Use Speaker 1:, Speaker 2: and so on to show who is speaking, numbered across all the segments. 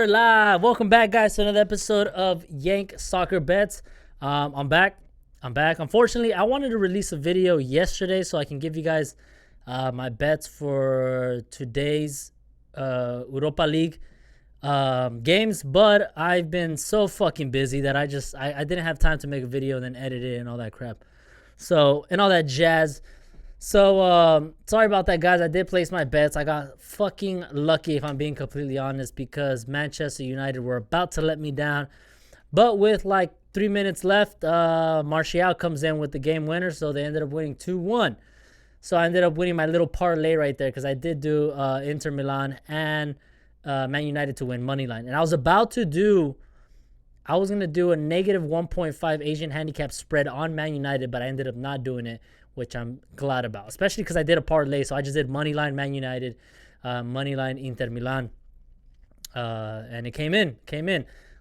Speaker 1: We're live. Welcome back, guys, to another episode of YankSoccerBets. I'm back. Unfortunately, I wanted to release a video yesterday so I can give you guys my bets for today's Europa League games, but I've been so fucking busy that I didn't have time to make a video and then edit it and all that crap. So, and all that jazz. So, sorry about that, guys. I did place my bets. I got fucking lucky, if I'm being completely honest, because Manchester United were about to let me down. But with like 3 minutes left, Martial comes in with the game winner, so they ended up winning 2-1. So I ended up winning my little parlay right there because I did do Inter Milan and Man United to win money line. And I was going to do a negative 1.5 Asian handicap spread on Man United, but I ended up not doing it, which I'm glad about, especially because I did a parlay. So I just did money line Man United, money line Inter Milan, and it came in.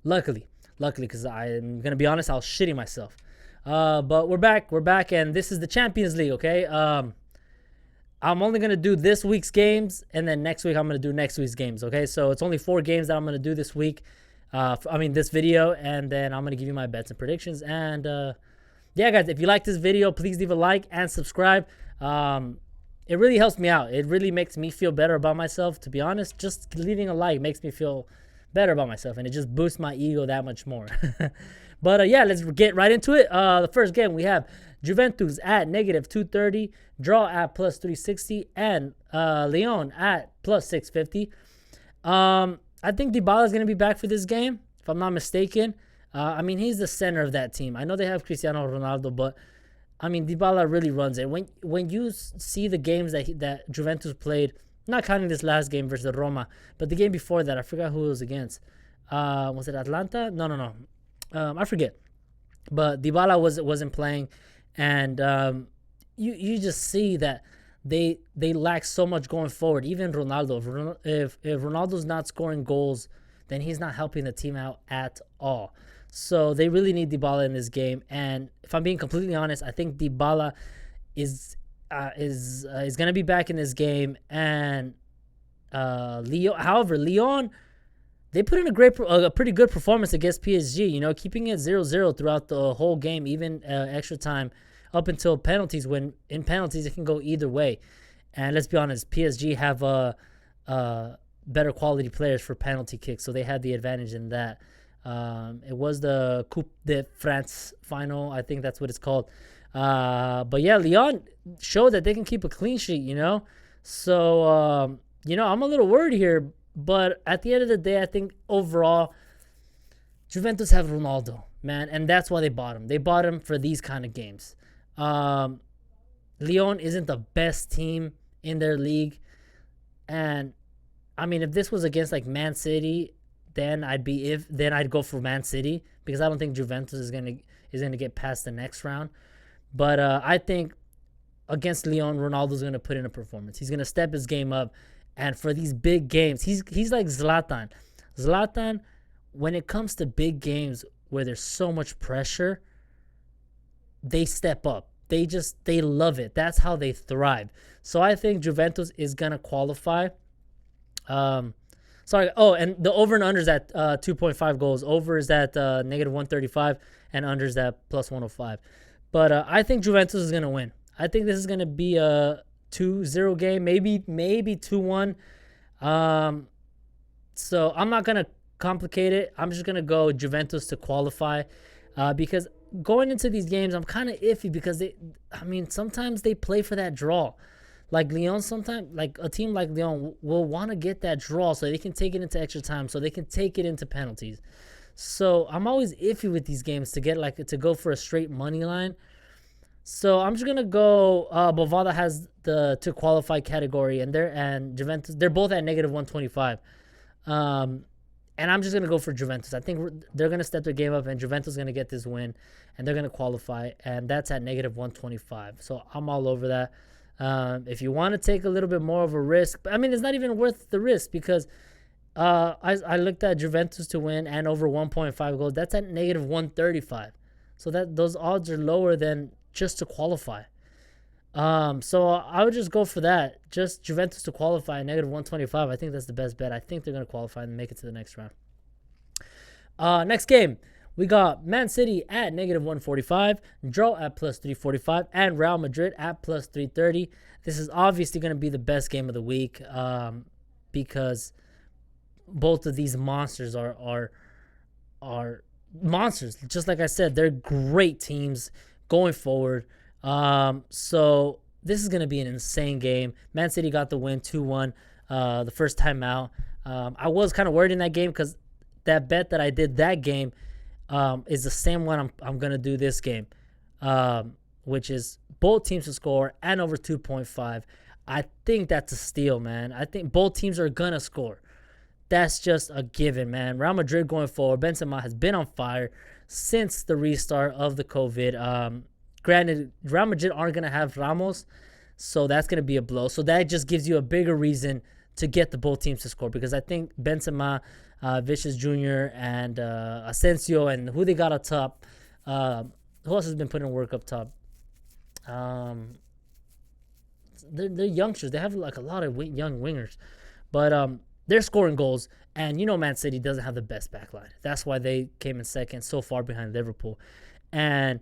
Speaker 1: Luckily, because I'm gonna be honest, I was shitting myself. But we're back, and this is the Champions League. Okay, I'm only gonna do this week's games, and then next week I'm gonna do next week's games. Okay, so it's only 4 games that I'm gonna do this week. This video, and then I'm gonna give you my bets and predictions. And yeah, guys, if you like this video, please leave a like and subscribe. It really helps me out. It really makes me feel better about myself, to be honest. Just leaving a like makes me feel better about myself, and it just boosts my ego that much more. But yeah, let's get right into it. The first game, we have Juventus at negative 230, draw at plus 360, and Lyon at plus 650. I think Dybala is going to be back for this game, if I'm not mistaken. He's the center of that team. I know they have Cristiano Ronaldo, but Dybala really runs it. When you see the games that Juventus played, not counting this last game versus Roma, but the game before that, I forgot who it was against. Was it Atlanta? No. I forget. But Dybala wasn't playing, and you just see that they lack so much going forward. Even Ronaldo, if Ronaldo's not scoring goals, then he's not helping the team out at all. So they really need Dybala in this game. And if I'm being completely honest, I think Dybala is going to be back in this game. And Lyon, they put in a pretty good performance against PSG. Keeping it 0-0 throughout the whole game, even extra time, up until penalties. When in penalties, it can go either way. And let's be honest, PSG have better quality players for penalty kicks, so they had the advantage in that. It was the Coupe de France final, I think that's what it's called. But yeah, Lyon showed that they can keep a clean sheet, So, I'm a little worried here, but at the end of the day, I think overall, Juventus have Ronaldo, man, and that's why they bought him. They bought him for these kind of games. Lyon isn't the best team in their league, and if this was against like Man City, then I'd go for Man City, because I don't think Juventus is gonna get past the next round. But I think against Lyon, Ronaldo's gonna put in a performance. He's gonna step his game up, and for these big games, he's like Zlatan. Zlatan, when it comes to big games where there's so much pressure, they step up. They love it. That's how they thrive. So I think Juventus is gonna qualify. And the over and under is at 2.5 goals. Over is at negative 135, and under is at plus 105. But I think Juventus is going to win. I think this is going to be a 2-0 game, maybe 2-1. So I'm not going to complicate it. I'm just going to go Juventus to qualify, because going into these games, I'm kind of iffy because sometimes they play for that draw. Like Lyon, sometimes, like a team like Lyon will want to get that draw so they can take it into extra time, so they can take it into penalties. So I'm always iffy with these games to go for a straight money line. So I'm just gonna go. Bovada has the to qualify category, and Juventus, they're both at negative 125. And I'm just gonna go for Juventus. I think they're gonna step their game up, and Juventus is gonna get this win, and they're gonna qualify, and that's at negative 125. So I'm all over that. If you want to take a little bit more of a risk, it's not even worth the risk, because I looked at Juventus to win and over 1.5 goals. That's at negative 135. So those odds are lower than just to qualify. So I would just go for that. Just Juventus to qualify, negative 125. I think that's the best bet. I think they're going to qualify and make it to the next round. Next game, we got Man City at -145, draw at +345, and Real Madrid at +330. This is obviously going to be the best game of the week because both of these monsters are monsters. Just like I said, they're great teams going forward. So this is going to be an insane game. Man City got the win 2-1 the first time out. I was kind of worried in that game because that bet that I did that game is the same one I'm going to do this game, which is both teams to score and over 2.5. I think that's a steal, man. I think both teams are going to score. That's just a given, man. Real Madrid going forward. Benzema has been on fire since the restart of the COVID. Granted, Real Madrid aren't going to have Ramos, so that's going to be a blow. So that just gives you a bigger reason to get the both teams to score because I think Benzema, Vinicius Jr., and Asensio, and who they got up top. Who else has been putting work up top? They're youngsters. They have like a lot of young wingers. But they're scoring goals. And you know Man City doesn't have the best backline. That's why they came in second so far behind Liverpool. And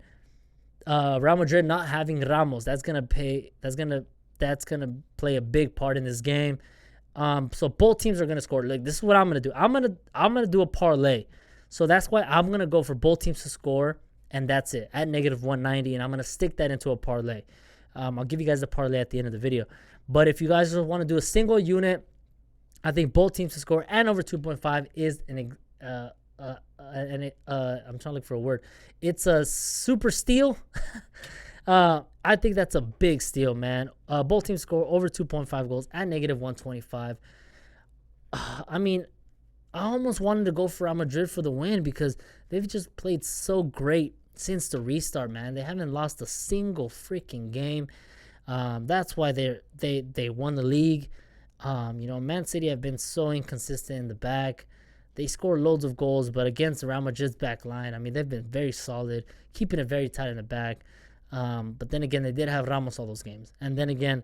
Speaker 1: Real Madrid not having Ramos, that's gonna play a big part in this game. So both teams are gonna score. Like this is what I'm gonna do. I'm gonna do a parlay. So that's why I'm gonna go for both teams to score, and that's it at -190, and I'm gonna stick that into a parlay. I'll give you guys the parlay at the end of the video. But if you guys just want to do a single unit, I think both teams to score and over 2.5 is I'm trying to look for a word. It's a super steal. I think that's a big steal, man. Both teams score over 2.5 goals at -125. I mean, I almost wanted to go for Real Madrid for the win because they've just played so great since the restart, man. They haven't lost a single freaking game. That's why they won the league. Man City have been so inconsistent in the back. They score loads of goals, but against Real Madrid's back line, I mean, they've been very solid, keeping it very tight in the back. But then again, they did have Ramos all those games. And then again,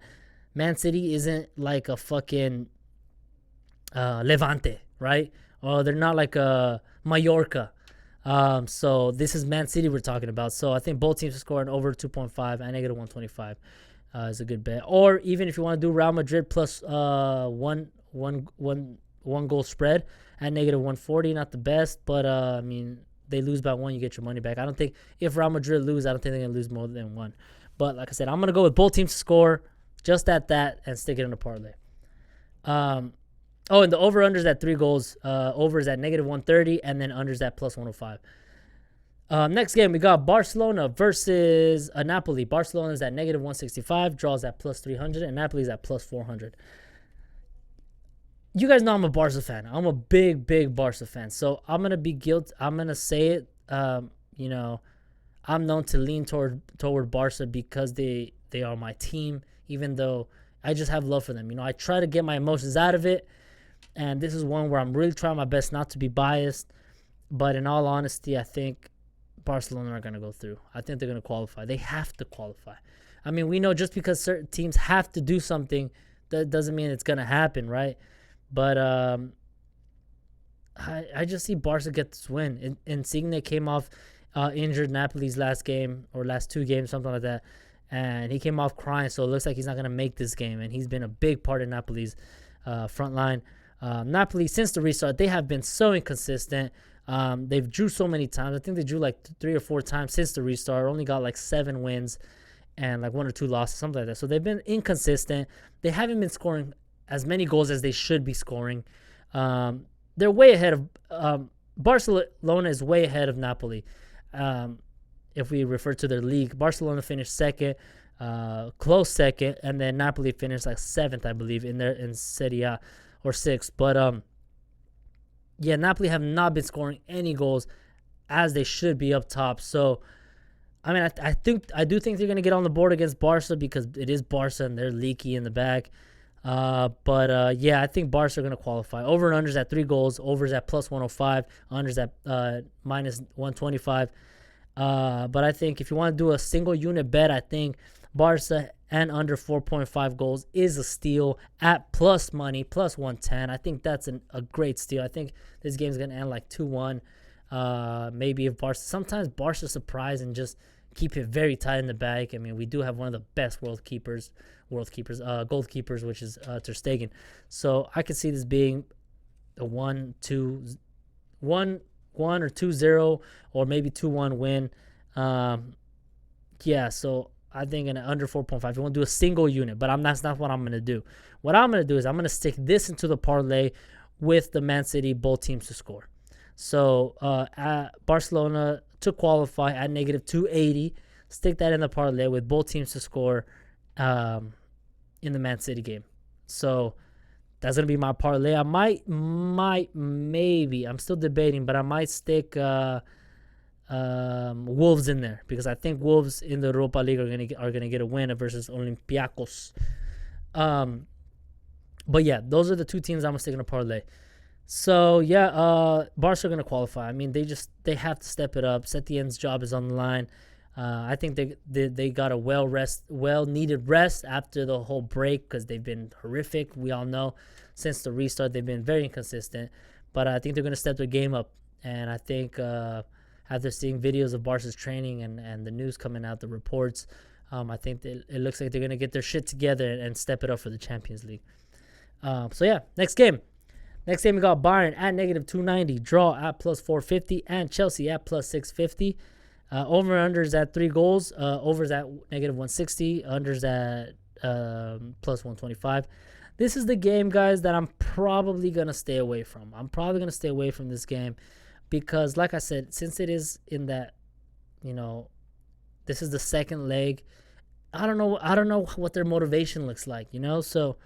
Speaker 1: Man City isn't like a fucking Levante, right? Or they're not like a Mallorca. So this is Man City we're talking about. So I think both teams are scoring over 2.5 and -125 is a good bet. Or even if you want to do Real Madrid plus one goal spread at -140, not the best, but I mean, they lose by one, you get your money back. I don't think if Real Madrid lose, I don't think they're gonna lose more than one. But like I said, I'm gonna go with both teams to score just at that and stick it in a parlay. And the over-unders at 3 goals. Over is at -130, and then unders at +105. Next game, we got Barcelona versus Napoli. Barcelona is at -165, draws at +300, and Napoli is at +400. You guys know I'm a Barca fan. I'm a big Barca fan. So I'm gonna be guilty. I'm gonna say it. I'm known to lean toward Barca because they are my team. Even though I just have love for them. I try to get my emotions out of it, and this is one where I'm really trying my best not to be biased. But in all honesty, I think Barcelona are gonna go through. I think they're gonna qualify. They have to qualify. I mean, we know just because certain teams have to do something, that doesn't mean it's gonna happen, right? But I just see Barca get this win. Insigne came off injured Napoli's last game or last 2 games, something like that. And he came off crying, so it looks like he's not going to make this game. And he's been a big part of Napoli's front line. Napoli, since the restart, they have been so inconsistent. They've drew so many times. I think they drew like 3 or 4 times since the restart. Only got like 7 wins and like 1 or 2 losses, something like that. So they've been inconsistent. They haven't been scoring as many goals as they should be scoring. They're way ahead of Barcelona is way ahead of Napoli. If we refer to their league, Barcelona finished second, close second, and then Napoli finished like 7th, I believe, in Serie A or 6th. But Napoli have not been scoring any goals as they should be up top. So I mean, I do think they're gonna get on the board against Barca because it is Barca and they're leaky in the back. I think Barca are going to qualify. Over and unders at 3 goals. Overs at +105. Unders at -125. But I think if you want to do a single unit bet, I think Barca and under 4.5 goals is a steal at plus money, +110. I think that's a great steal. I think this game is going to end like 2-1. Maybe if sometimes Barca surprise and just keep it very tight in the bag. I mean, we do have one of the best goalkeepers, which is Ter Stegen. So I could see this being a 1-2, 1-1 or 2-0, or maybe 2-1 win. Yeah, so I think an under 4.5. You want to do a single unit, but that's not what I'm going to do. What I'm going to do is I'm going to stick this into the parlay with the Man City both teams to score. So at Barcelona to qualify at negative 280. Stick that in the parlay with both teams to score in the Man City game. So that's going to be my parlay. I maybe, I'm still debating, but I might stick Wolves in there, because I think Wolves in the Europa League are gonna get a win versus Olympiacos. But yeah, those are the two teams I'm gonna stick in a parlay. So yeah, Barca are gonna qualify. I mean, they have to step it up. Setien's job is on the line. I think they got a well needed rest after the whole break, because they've been horrific. We all know since the restart they've been very inconsistent. But I think they're gonna step their game up, and I think after seeing videos of Barca's training and the news coming out, the reports, I think it looks like they're going to get their shit together and step it up for the Champions League. So, yeah, next game. Next game, we got Bayern at negative 290, draw at plus 450, and Chelsea at plus 650. Over-unders at 3 goals, overs at negative 160, unders at plus 125. This is the game, guys, that I'm probably going to stay away from. I'm probably going to stay away from this game. Because, like I said, since it is in that, this is the second leg, I don't know what their motivation looks like, So,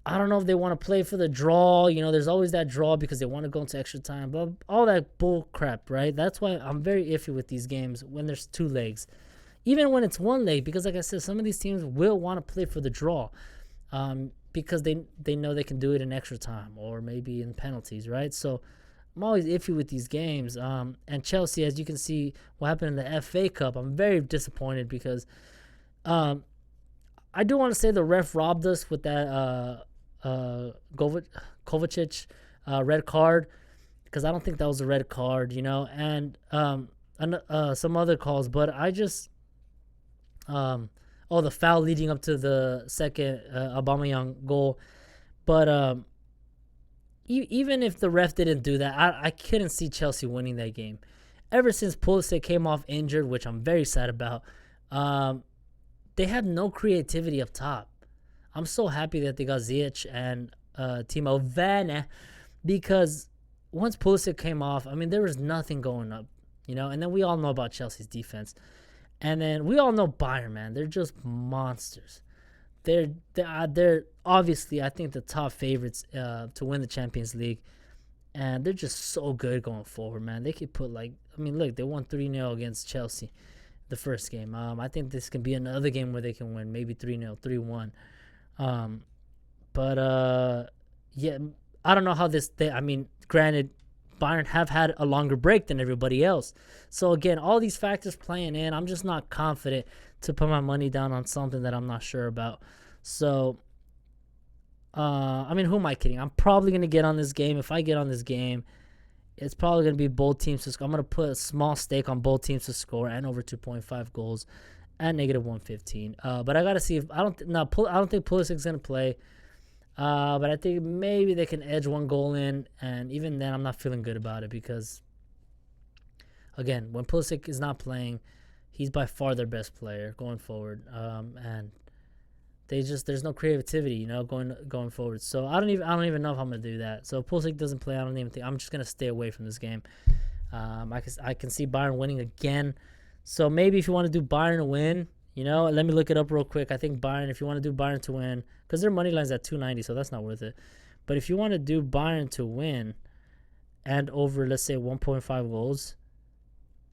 Speaker 1: I don't know if they want to play for the draw. There's always that draw because they want to go into extra time. But all that bull crap, right? That's why I'm very iffy with these games when there's 2 legs. Even when it's 1 leg, because, like I said, some of these teams will want to play for the draw because they know they can do it in extra time or maybe in penalties, right? So, I'm always iffy with these games. And Chelsea, as you can see, what happened in the FA Cup, I'm very disappointed because I do want to say the ref robbed us with that Kovacic red card, because I don't think that was a red card, and some other calls. But I just, the foul leading up to the second Aubameyang goal. But even if the ref didn't do that, I couldn't see Chelsea winning that game. Ever since Pulisic came off injured, which I'm very sad about, they have no creativity up top. I'm so happy that they got Ziyech and Timo Werner, because once Pulisic came off, I mean, there was nothing going up, And then we all know about Chelsea's defense. And then we all know Bayern, man. They're just monsters. They're obviously, I think, the top favorites to win the Champions League. And they're just so good going forward, man. They could put, look, they won 3-0 against Chelsea the first game. I think this can be another game where they can win, maybe 3-0, 3-1. Yeah, I don't know how granted, Bayern have had a longer break than everybody else. So, again, all these factors playing in, I'm just not confident to put my money down on something that I'm not sure about. So, who am I kidding? I'm probably going to get on this game. If I get on this game, it's probably going to be both teams to score. I'm going to put a small stake on both teams to score and over 2.5 goals at negative 115. But I got to see if I don't think Pulisic's going to play. But I think maybe they can edge 1 goal in, and even then I'm not feeling good about it because, again, when Pulisic is not playing, he's by far their best player going forward. And there's no creativity, going forward. So I don't even know if I'm gonna do that. So if Pulisic doesn't play, I don't even think I'm just gonna stay away from this game. I can see Bayern winning again. So maybe if you want to do Bayern to win, let me look it up real quick. I think Bayern, if you want to do Bayern to win, because their money line's at 290, so that's not worth it. But if you want to do Bayern to win and over, let's say, 1.5 goals,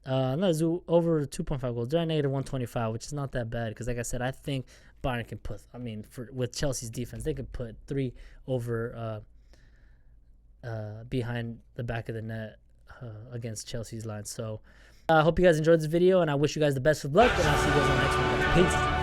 Speaker 1: let's do over 2.5 goals. They're at negative 125, which is not that bad because, like I said, I think Bayern can put, with Chelsea's defense, they could put 3 over behind the back of the net against Chelsea's line. So I hope you guys enjoyed this video, and I wish you guys the best of luck, and I'll see you guys on the next one. Peace.